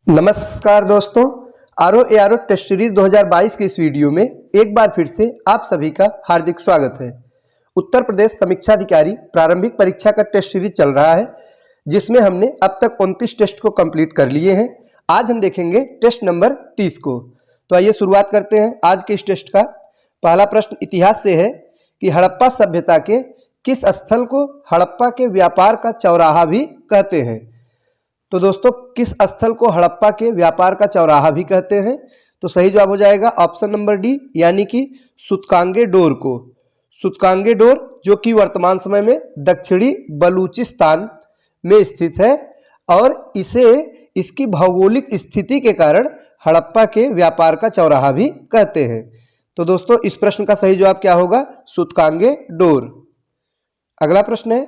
नमस्कार दोस्तों, RO test series 2022 की इस वीडियो में एक बार फिर से आप सभी का हार्दिक स्वागत है। उत्तर प्रदेश समीक्षा अधिकारी प्रारंभिक परीक्षा का टेस्ट सीरीज चल रहा है, जिसमें हमने अब तक 29 टेस्ट को कंप्लीट कर लिए हैं। आज हम देखेंगे टेस्ट नंबर 30 को। तो आइए शुरुआत करते हैं आज के इस टेस्ट का। पहला प्रश्न इतिहास से है कि हड़प्पा सभ्यता के किस स्थल को हड़प्पा के व्यापार का चौराहा भी कहते हैं। तो दोस्तों, किस स्थल को हड़प्पा के व्यापार का चौराहा भी कहते हैं? तो सही जवाब हो जाएगा ऑप्शन नंबर डी, यानी कि सूतकांगे डोर को। सूतकांगे डोर जो कि वर्तमान समय में दक्षिणी बलूचिस्तान में स्थित है और इसे इसकी भौगोलिक स्थिति के कारण हड़प्पा के व्यापार का चौराहा भी कहते हैं। तो दोस्तों, इस प्रश्न का सही जवाब क्या होगा? सूतकांगे डोर। अगला प्रश्न है,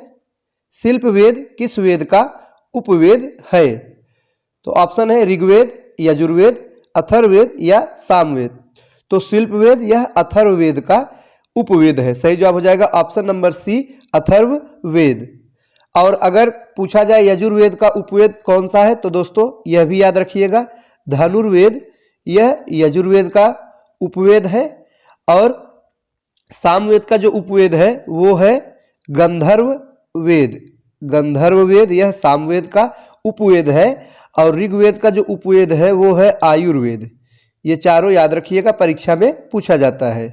शिल्प वेद किस वेद का उपवेद है? तो ऑप्शन है ऋग्वेद, यजुर्वेद, अथर्ववेद या सामवेद। तो शिल्प वेद यह अथर्ववेद का उपवेद है। सही जवाब हो जाएगा ऑप्शन नंबर सी, अथर्ववेद। और अगर पूछा जाए यजुर्वेद का उपवेद कौन सा है, तो दोस्तों यह भी याद रखिएगा, धनुर्वेद यह यजुर्वेद का उपवेद है। और सामवेद का जो उपवेद है वो है गंधर्व वेद। गंधर्व वेद यह सामवेद का उपवेद है। और ऋग्वेद का जो उपवेद है वो है आयुर्वेद। ये चारों याद रखिएगा, परीक्षा में पूछा जाता है।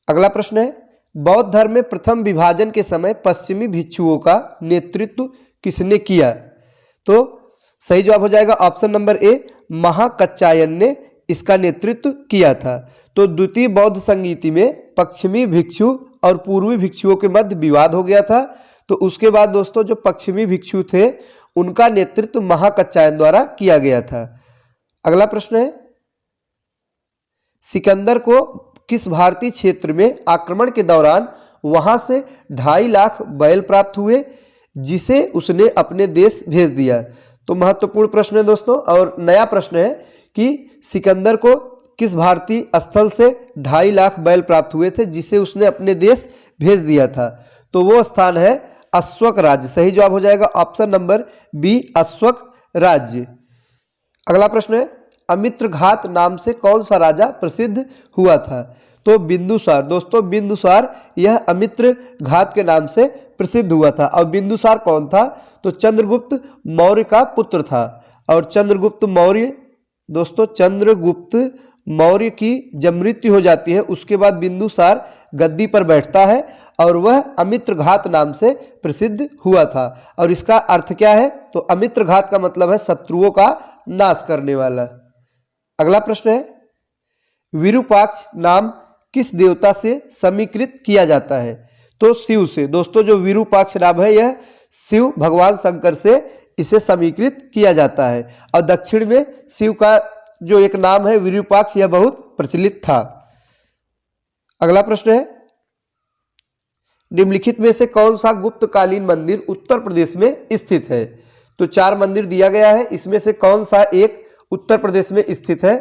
अगला प्रश्न है, बौद्ध धर्म में प्रथम विभाजन के समय पश्चिमी भिक्षुओं का नेतृत्व किसने किया? तो सही जवाब हो जाएगा ऑप्शन नंबर ए, महाकच्चायन ने इसका नेतृत्व किया था। तो द्वितीय बौद्ध संगीति में पश्चिमी भिक्षु और पूर्वी भिक्षुओं के मध्य विवाद हो गया था। तो उसके बाद दोस्तों जो पश्चिमी भिक्षु थे उनका नेतृत्व महाकच्चायन द्वारा किया गया था। अगला प्रश्न है, सिकंदर को किस भारतीय क्षेत्र में आक्रमण के दौरान वहां से 2.5 लाख बैल प्राप्त हुए, जिसे उसने अपने देश भेज दिया? तो महत्वपूर्ण प्रश्न है दोस्तों, और नया प्रश्न है कि सिकंदर को किस भारतीय स्थल से 2.5 लाख बैल प्राप्त हुए थे जिसे उसने अपने देश भेज दिया था? तो वो स्थान है अश्वक राज्य। सही जवाब हो जाएगा ऑप्शन नंबर बी, अश्वक राज्य। अगला प्रश्न है, अमित्र घात नाम से कौन सा राजा प्रसिद्ध हुआ था? तो बिंदुसार। दोस्तों बिंदुसार यह अमित्र घात के नाम से प्रसिद्ध हुआ था। और बिंदुसार कौन था? तो चंद्रगुप्त मौर्य का पुत्र था। और चंद्रगुप्त मौर्य दोस्तों, चंद्रगुप्त मौर्य की जब मृत्यु हो जाती है उसके बाद बिंदुसार गद्दी पर बैठता है और वह अमित्र घात नाम से प्रसिद्ध हुआ था। और इसका अर्थ क्या है? तो अमित्र घात का मतलब है शत्रुओं का नाश करने वाला। अगला प्रश्न है, विरूपाक्ष नाम किस देवता से समीकृत किया जाता है? तो शिव से। दोस्तों जो विरूपाक्ष नाम है यह शिव भगवान शंकर से इसे समीकृत किया जाता है। और दक्षिण में शिव का जो एक नाम है विरूपाक्ष, यह बहुत प्रचलित था। अगला प्रश्न है, निम्नलिखित में से कौन सा गुप्तकालीन मंदिर उत्तर प्रदेश में स्थित है? तो 4 मंदिर दिया गया है, इसमें से कौन सा एक उत्तर प्रदेश में स्थित है?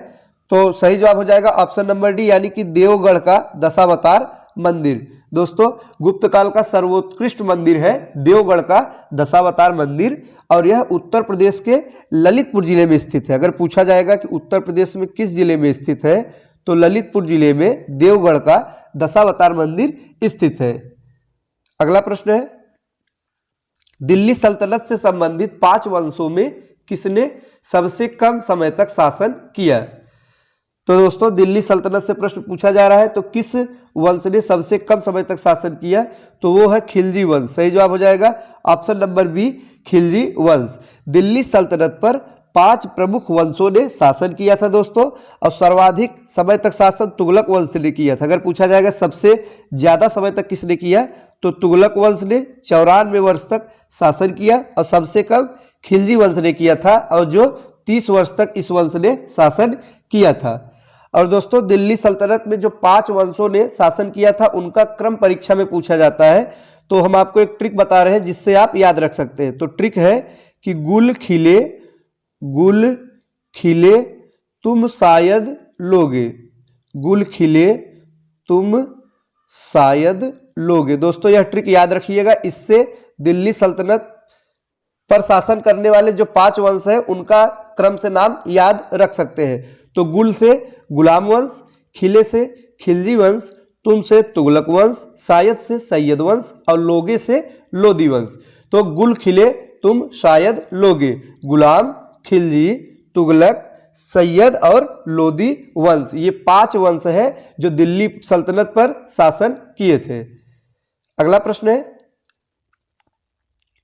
तो सही जवाब हो जाएगा ऑप्शन नंबर डी, यानी कि देवगढ़ का दशावतार मंदिर। दोस्तों गुप्त काल का सर्वोत्कृष्ट मंदिर है देवगढ़ का दशावतार मंदिर, और यह उत्तर प्रदेश के ललितपुर जिले में स्थित है। अगर पूछा जाएगा कि उत्तर प्रदेश में किस जिले में स्थित है, तो ललितपुर जिले में देवगढ़ का दशावतार मंदिर स्थित है। अगला प्रश्न है, दिल्ली सल्तनत से संबंधित 5 वंशों में किसने सबसे कम समय तक शासन किया? तो दोस्तों दिल्ली सल्तनत से प्रश्न पूछा जा रहा है, तो किस वंश ने सबसे कम समय तक शासन किया? तो वो है खिलजी वंश। सही जवाब हो जाएगा ऑप्शन नंबर बी, खिलजी वंश। दिल्ली सल्तनत पर 5 प्रमुख वंशों ने शासन किया था दोस्तों, और सर्वाधिक समय तक शासन तुगलक वंश ने किया था। अगर पूछा जाएगा सबसे ज्यादा समय तक किसने किया, तो तुगलक वंश ने 94 वर्ष तक शासन किया, और सबसे कम खिलजी वंश ने किया था, और जो 30 वर्ष तक इस वंश ने शासन किया था। और दोस्तों दिल्ली सल्तनत में जो 5 वंशों ने शासन किया था उनका क्रम परीक्षा में पूछा जाता है। तो हम आपको एक ट्रिक बता रहे हैं जिससे आप याद रख सकते हैं। तो ट्रिक है कि गुल खिले तुम शायद लोगे, गुल खिले तुम शायद लोगे। दोस्तों यह ट्रिक याद रखिएगा, इससे दिल्ली सल्तनत पर शासन करने वाले जो 5 वंश है उनका क्रम से नाम याद रख सकते हैं। तो गुल से गुलाम वंश, खिले से खिलजी वंश, तुम से तुगलक वंश, शायद से सैयद वंश और लोगे से लोदी वंश। तो गुल, खिले, तुम, शायद, लोगे, गुलाम, खिलजी, तुगलक, सैयद और लोदी वंश, ये 5 वंश है जो दिल्ली सल्तनत पर शासन किए थे। अगला प्रश्न है,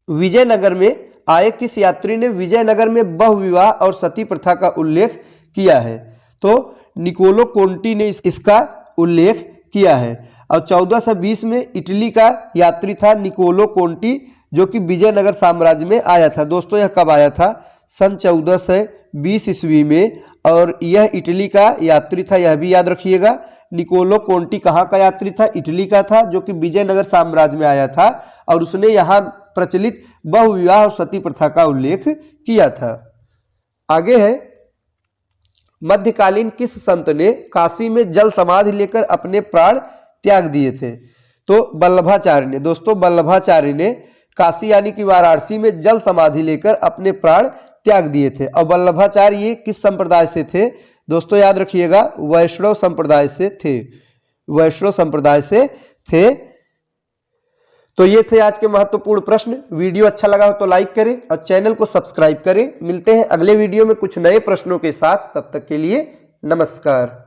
विजयनगर में आए किस यात्री ने विजयनगर में बहुविवाह और सती प्रथा का उल्लेख किया है? तो निकोलो कोंटी ने इसका उल्लेख किया है। और 1420 में इटली का यात्री था निकोलो कोंटी, जो कि विजयनगर साम्राज्य में आया था। दोस्तों यह कब आया था? सन 1420 ईस्वी में। और यह इटली का यात्री था, यह भी याद रखिएगा। निकोलो कोंटी कहाँ का यात्री था? इटली का था, जो कि विजयनगर साम्राज्य में आया था और उसने यहाँ प्रचलित बहुविवाह और सती प्रथा का उल्लेख किया था। आगे है, मध्यकालीन किस संत ने काशी में जल समाधि लेकर अपने प्राण त्याग दिए थे? तो वल्लभाचार्य ने। दोस्तों वल्लभाचार्य ने काशी यानी कि वाराणसी में जल समाधि लेकर अपने प्राण त्याग दिए थे। और वल्लभाचार्य ये किस संप्रदाय से थे? दोस्तों याद रखिएगा, वैष्णव संप्रदाय से थे, वैष्णव संप्रदाय से थे। तो ये थे आज के महत्वपूर्ण प्रश्न। वीडियो अच्छा लगा हो तो लाइक करें और चैनल को सब्सक्राइब करें। मिलते हैं अगले वीडियो में कुछ नए प्रश्नों के साथ। तब तक के लिए नमस्कार।